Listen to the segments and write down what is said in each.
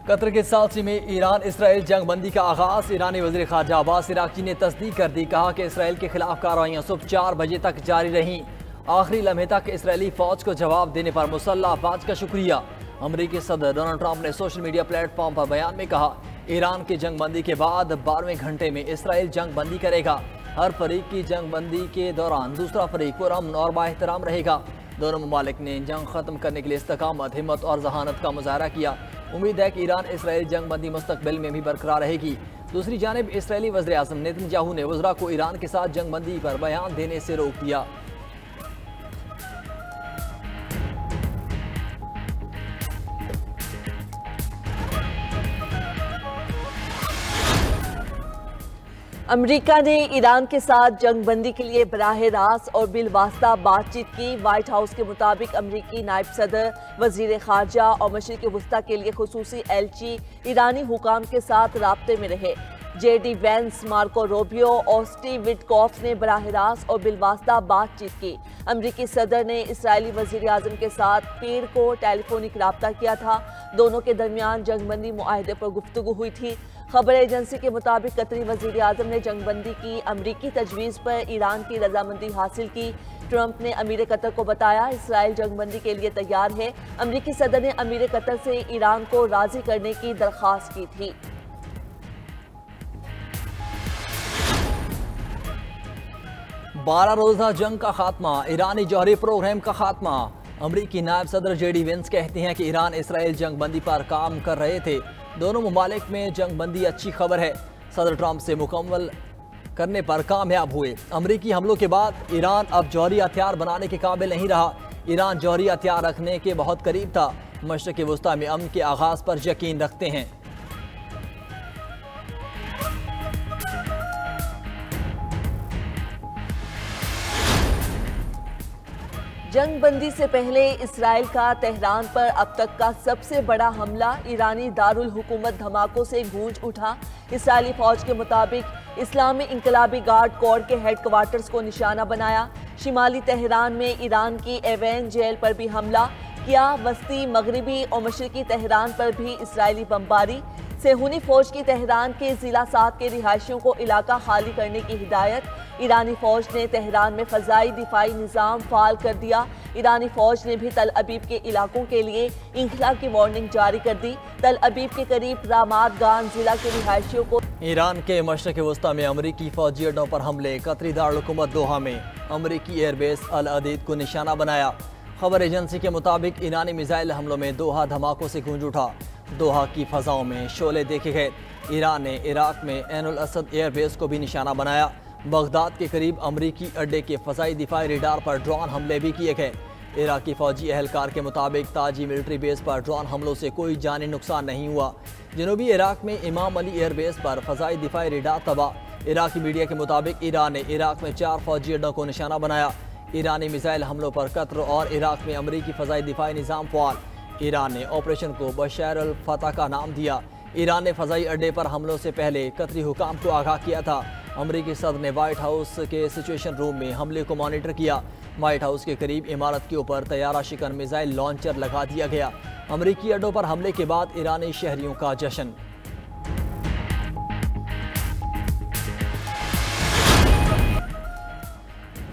Qatar के सालसी में Iran Israel जंग बंदी का आगाज। ईरानी वज़ीर ख़ारजा अब्बास इराक़ची ने तस्दीक कर दी। कहा कि इसराइल के खिलाफ कार्रवाइयाँ सुबह 4 बजे तक जारी रहीं। आखिरी लम्हे तक इसराइली फ़ौज को जवाब देने पर मुसल्लह अफवाज का शुक्रिया। अमरीकी सदर डोनाल्ड ट्रंप ने सोशल मीडिया प्लेटफॉर्म पर बयान में कहा, ईरान की जंग बंदी के बाद 12वें घंटे में इसराइल जंग बंदी करेगा। हर फरीक की जंग बंदी के दौरान दूसरा फरीक पुरअमन और बाएहतराम रहेगा। दोनों ममालिक ने जंग ख़त्म करने के लिए इस्तकामत, हिम्मत और जहानत का मुजाहरा किया। उम्मीद है कि ईरान इसराइल जंग बंदी मुस्तकबिल में भी बरकरार रहेगी। दूसरी जानिब इसराइली वज़ीर आज़म नेतन्याहू ने वज़रा को ईरान के साथ जंग बंदी पर बयान देने से रोक दिया। अमेरिका ने ईरान के साथ जंग बंदी के लिए बराह रास्त और बिलवास्ता बातचीत की। व्हाइट हाउस के मुताबिक अमेरिकी नायब सदर, वजीर खारजा और मशरिक़ वस्ता के लिए खुसूसी एलची ईरानी हुकाम के साथ राब्ते में रहे। JD वेंस, मार्को रूबियो और स्टीव विटकॉफ ने बराह रास्त और बिलवास्ता बातचीत की। अमरीकी सदर ने इसराइली वज़ीर आज़म के साथ पीर को टेलीफोनिक राब्ता किया था। दोनों के दरमियान जंगबंदी मुआहदे पर गुफ्तगू हुई थी। खबर एजेंसी के मुताबिक कतरी वज़ीर आज़म ने जंगबंदी की अमरीकी तजवीज़ पर ईरान की रजामंदी हासिल की। ट्रंप ने अमीर कतर को बताया, इसराइल जंगबंदी के लिए तैयार है। अमरीकी सदर ने अमीर कतर से ईरान को राज़ी करने की दरख्वास्त की थी। 12 रोज़ा जंग का खात्मा, ईरानी जौहरी प्रोग्राम का खात्मा। अमरीकी नायब सदर JD वेंस कहते हैं कि ईरान इसराइल जंग बंदी पर काम कर रहे थे। दोनों ममालिक में जंग बंदी अच्छी खबर है। सदर ट्रंप से मुकम्मल करने पर कामयाब हुए। अमरीकी हमलों के बाद ईरान अब जौहरी हथियार बनाने के काबिल नहीं रहा। ईरान जौहरी हथियार रखने के बहुत करीब था। मशरिक़ वस्ता में अमन के आगाज़ पर यकीन रखते हैं। जंग बंदी से पहले इसराइल का तेहरान पर अब तक का सबसे बड़ा हमला। ईरानी दारुल हुकूमत धमाकों से गूंज उठा। इसराइली फौज के मुताबिक इस्लामी इंकलाबी गार्ड कोर के हेडक्वार्टर्स को निशाना बनाया। शिमाली तेहरान में ईरान की एवेन जेल पर भी हमला किया। वस्ती, मगरबी और मशरकी तेहरान पर भी इसराइली बमबारी। सेहूनी फौज की तेहरान के जिला 7 के रिहायशियों को इलाका खाली करने की हिदायत। ईरानी फौज ने तेहरान में फ़ज़ाई दिफाई निज़ाम फ़ाल कर दिया। ईरानी फौज ने भी तल अबीब के इलाकों के लिए इंखला की वार्निंग जारी कर दी। तल अबीब के करीब रामात गान जिला के रिहायशियों को ईरान के मशरिक़ वस्ता में अमरीकी फौजी अड्डों पर हमले। कतरी दारुल हुकूमत दोहा में अमरीकी एयरबेस अल अदीद को निशाना बनाया। खबर एजेंसी के मुताबिक ईरानी मिसाइल हमलों में दोहा धमाकों से गूंज उठा। दोहा की फ़ज़ाओं में शोले देखे गए। ईरान ने इराक में ऐन अल असद एयरबेस को भी निशाना बनाया। बगदाद के करीब अमरीकी अड्डे के फ़ज़ाई दिफाई रेडार पर ड्रोन हमले भी किए गए। इराकी फ़ौजी अहलकार के मुताबिक ताजी मिलिट्री बेस पर ड्रोन हमलों से कोई जानी नुकसान नहीं हुआ। जनूबी इराक में इमाम अली एयरबेस पर फ़ज़ाई दिफाई रेडार तबाह। इराकी मीडिया के मुताबिक ईरान ने इराक में 4 फ़ौजी अड्डों को निशाना बनाया। ईरानी मिसाइल हमलों पर कतर और इराक में अमरीकी फ़ज़ाई दिफाई निज़ाम फ़ाल। ईरान ने ऑपरेशन को बशर अल फतह का नाम दिया। ईरान ने फ़ज़ाई अड्डे पर हमलों से पहले कतरी हुकाम को आगाह किया था। अमरीकी सदर ने व्हाइट हाउस के सिचुएशन रूम में हमले को मॉनिटर किया। व्हाइट हाउस के करीब इमारत के ऊपर तैयारा शिकन मिसाइल लॉन्चर लगा दिया गया। अमरीकी अड्डों पर हमले के बाद ईरानी शहरियों का जश्न।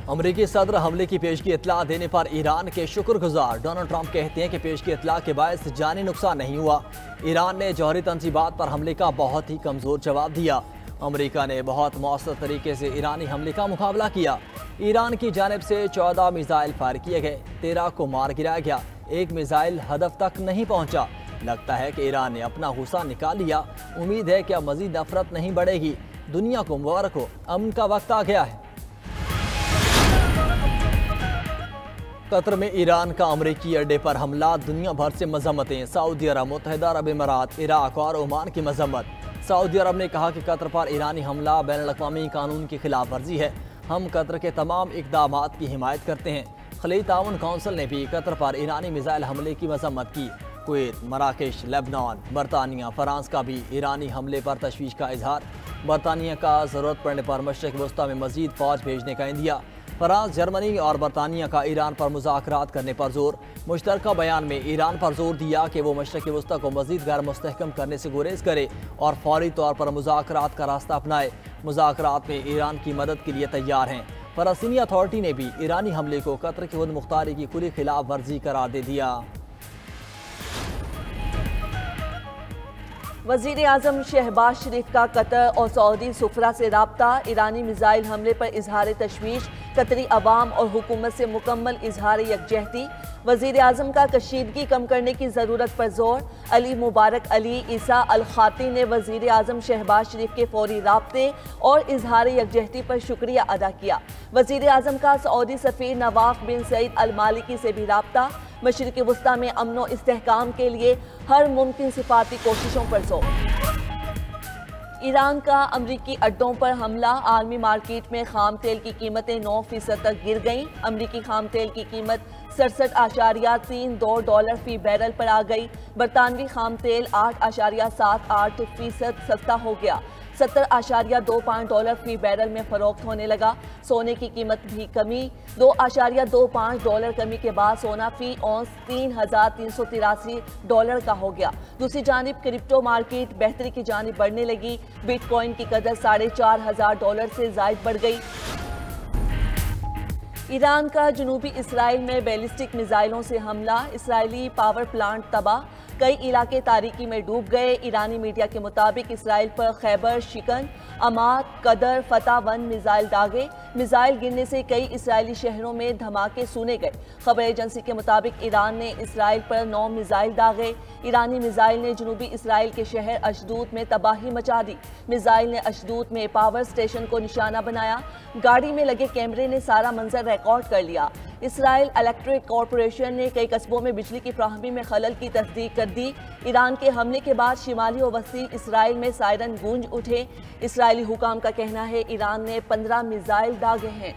अमरीकी सदर हमले की पेशगी इतला देने पर ईरान के शुक्रगुजार। डोनाल्ड ट्रंप कहते हैं कि पेशगी इतला के बायस जानी नुकसान नहीं हुआ। ईरान ने जौहरी तंजीबात पर हमले का बहुत ही कमज़ोर जवाब दिया। अमरीका ने बहुत मौसर तरीके से ईरानी हमले का मुकाबला किया। ईरान की जानिब से 14 मिसाइल फायर किए गए, 13 को मार गिराया गया। एक मिसाइल हदफ तक नहीं पहुंचा। लगता है कि ईरान ने अपना गुस्सा निकाल लिया। उम्मीद है कि अब मजीद नफरत नहीं बढ़ेगी। दुनिया को मुबारक हो, अमन का वक्त आ गया है। कतर में ईरान का अमरीकी अड्डे पर हमला, दुनिया भर से मजम्मतें। सऊदी अरब, मुत्तहिदा अरब इमारात, इराक और ओमान की मजम्मत। सऊदी अरब ने कहा कि कतर पर ईरानी हमला बैनुल-अक़वामी कानून की खिलाफ वर्जी है। हम कतर के तमाम इक़दामात की हिमायत करते हैं। खलीज ताउन कौंसिल ने भी कतर पर ईरानी मिसाइल हमले की मजम्मत की। कुवैत, मराकेश, लेबनान, बरतानिया, फ्रांस का भी ईरानी हमले पर तशवीश का इजहार। बरतानिया का ज़रूरत पड़ने पर मशरिक़ वस्ता में मज़ीद फ़ौज भेजने का इंदिया। फ्रांस, जर्मनी और बरतानिया का ईरान पर मुज़ाकरात करने पर जोर। मुश्तरका बयान में ईरान पर जोर दिया कि वो मशरक़ी वस्ता को मज़ीद गैर मुस्तहकम करने से गुरेज करे और फौरी तौर पर मुज़ाकरात का रास्ता अपनाए। मुज़ाकरात में ईरान की मदद के लिए तैयार हैं। फ़लस्तीनी अथॉरिटी ने भी ईरानी हमले को कतर की खुद मुख्तारी की खुली खिलाफ वर्जी करार दे दिया। वज़ीर आज़म शहबाज शरीफ का कतर और सऊदी सुफरा से राब्ता। ईरानी मिसाइल हमले पर इजहार तशवीश। कतरी अवाम और हुकूमत से मुकम्मल इजहार यकजहती। वज़ीर आज़म का कशीदगी कम करने की ज़रूरत पर जोर। अली मुबारक अली ईसा अल खाती ने वज़ीर आज़म शहबाज शरीफ के फौरी राब्ते और इजहार यकजहती पर शुक्रिया अदा किया। वज़ीर आज़म का सऊदी सफ़ीर नवाफ बिन सईद अल मालिकी से भी राब्ता। मशरिक़ वस्ता में अमन व इस्तेहकाम के लिए हर मुमकिन सिफाती कोशिशों पर जोर। ईरान का अमरीकी अड्डों पर हमला। आलमी मार्केट में खाम तेल की कीमतें 9% तक गिर गईं। अमरीकी खाम तेल की कीमत 67.32 फी बैरल पर आ गई। बरतानवी खाम तेल 8.78% सस्ता हो गया। 70.25 फी बैरल में फरोख्त होने लगा। सोने की कीमत भी कमी। $2.25 कमी के बाद सोना फी औंस $3,383 का हो गया। दूसरी जानिब क्रिप्टो मार्केट बेहतरी की जानिब बढ़ने लगी। बिटकॉइन की कदर $4,500 से जायद बढ़ गई। ईरान का जनूबी इसराइल में बैलिस्टिक मिसाइलों से हमला। इसराइली पावर प्लांट तबाह। कई इलाके तारीकी में डूब गए। ईरानी मीडिया के मुताबिक इसराइल पर खैबर शिकन, अमाद, कदर, फतह 1 मिसाइल दागे। मिसाइल गिरने से कई इसराइली शहरों में धमाके सुने गए। खबर एजेंसी के मुताबिक ईरान ने इसराइल पर 9 मिसाइल दागे। ईरानी मिसाइल ने जनूबी इसराइल के शहर अशदूद में तबाही मचा दी। मिसाइल ने अशदूद में पावर स्टेशन को निशाना बनाया। गाड़ी में लगे कैमरे ने सारा मंजर रिकॉर्ड कर लिया। इसराइल इलेक्ट्रिक कॉरपोरेशन ने कई कस्बों में बिजली की फ्राहमी में खलल की तस्दीक कर दी। ईरान के हमले के बाद शिमाली और वसी इसराइल में सायरन गूंज उठे। इसराइली हुकाम का कहना है ईरान ने 15 मिसाइल दागे हैं।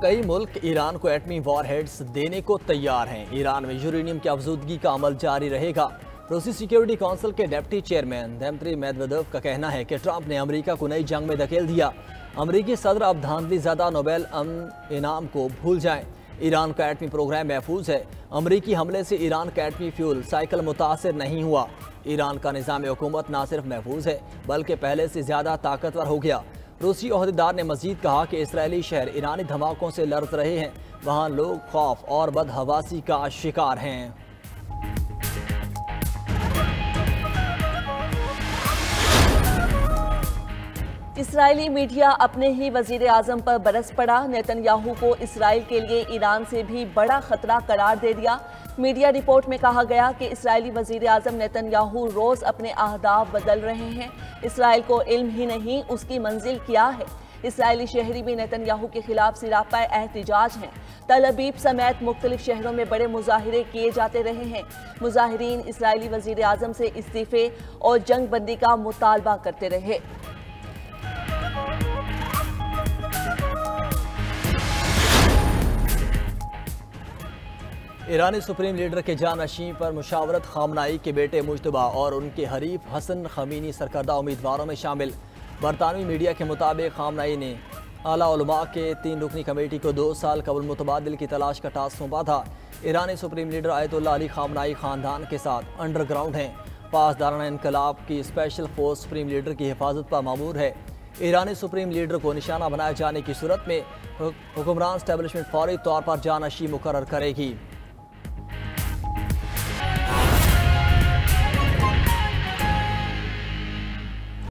कई मुल्क ईरान को एटमी वॉरहेड्स देने को तैयार हैं। ईरान में यूरेनियम की अफजूदगी का अमल जारी रहेगा। रूसी सिक्योरिटी काउंसिल के डेप्टी चेयरमैन दिमित्री मेदवेदेव का कहना है कि ट्रंप ने अमेरिका को नई जंग में धकेल दिया। अमेरिकी सदर अब धांधली ज़्यादा नोबेल अमन इनाम को भूल जाएं। ईरान का एटमी प्रोग्राम महफूज है। अमेरिकी हमले से ईरान का एटमी फ्यूल साइकिल मुतासर नहीं हुआ। ईरान का निज़ाम हुकूमत न सिर्फ महफूज है बल्कि पहले से ज़्यादा ताकतवर हो गया। रूसी ओहदेदार ने मजीद कहा कि इसराइली शहर ईरानी धमाकों से लड़ रहे हैं। वहाँ लोग खौफ और बदहवासी का शिकार हैं। इसराइली मीडिया अपने ही वजीर आजम पर बरस पड़ा। नेतन्याहू को इसराइल के लिए ईरान से भी बड़ा खतरा करार दे दिया। मीडिया रिपोर्ट में कहा गया कि इसराइली वजीर आजम नेतन्याहू रोज अपने अहदाफ बदल रहे हैं। इसराइल को इल्म ही नहीं उसकी मंजिल क्या है। इसराइली शहरी भी नेतन्याहू के खिलाफ सिरापा एहतिजाज हैं। तल अबीब समेत मुख्तलिफ शहरों में बड़े मुजाहिरे किए जाते रहे हैं। मुजाहिरीन इसराइली वजीर आजम से इस्तीफे और जंग बंदी का मुतालबा करते रहे। ईरानी सुप्रीम लीडर के जानशीं पर मुशावरत खामनाई के बेटे मुज्तबा और उनके हरीफ हसन खमीनी सरकर्दा उम्मीदवारों में शामिल। बरतानवी मीडिया के मुताबिक खामनाई ने आला उलमा के 3 रुकनी कमेटी को 2 साल कबल मुतबादिल की तलाश का टास्क सौंपा था। ईरानी supreme leader Ayatollah Ali Khamenei खानदान के साथ अंडरग्राउंड हैं। पासदाराना इनकलाब की स्पेशल फोर्स सुप्रीम लीडर की हिफाजत पर मामूर है। ईरानी सुप्रीम लीडर को निशाना बनाए जाने की सूरत में हुक्मरान एस्टेब्लिशमेंट फौरी तौर पर जानशी मुकर्रर करेगी।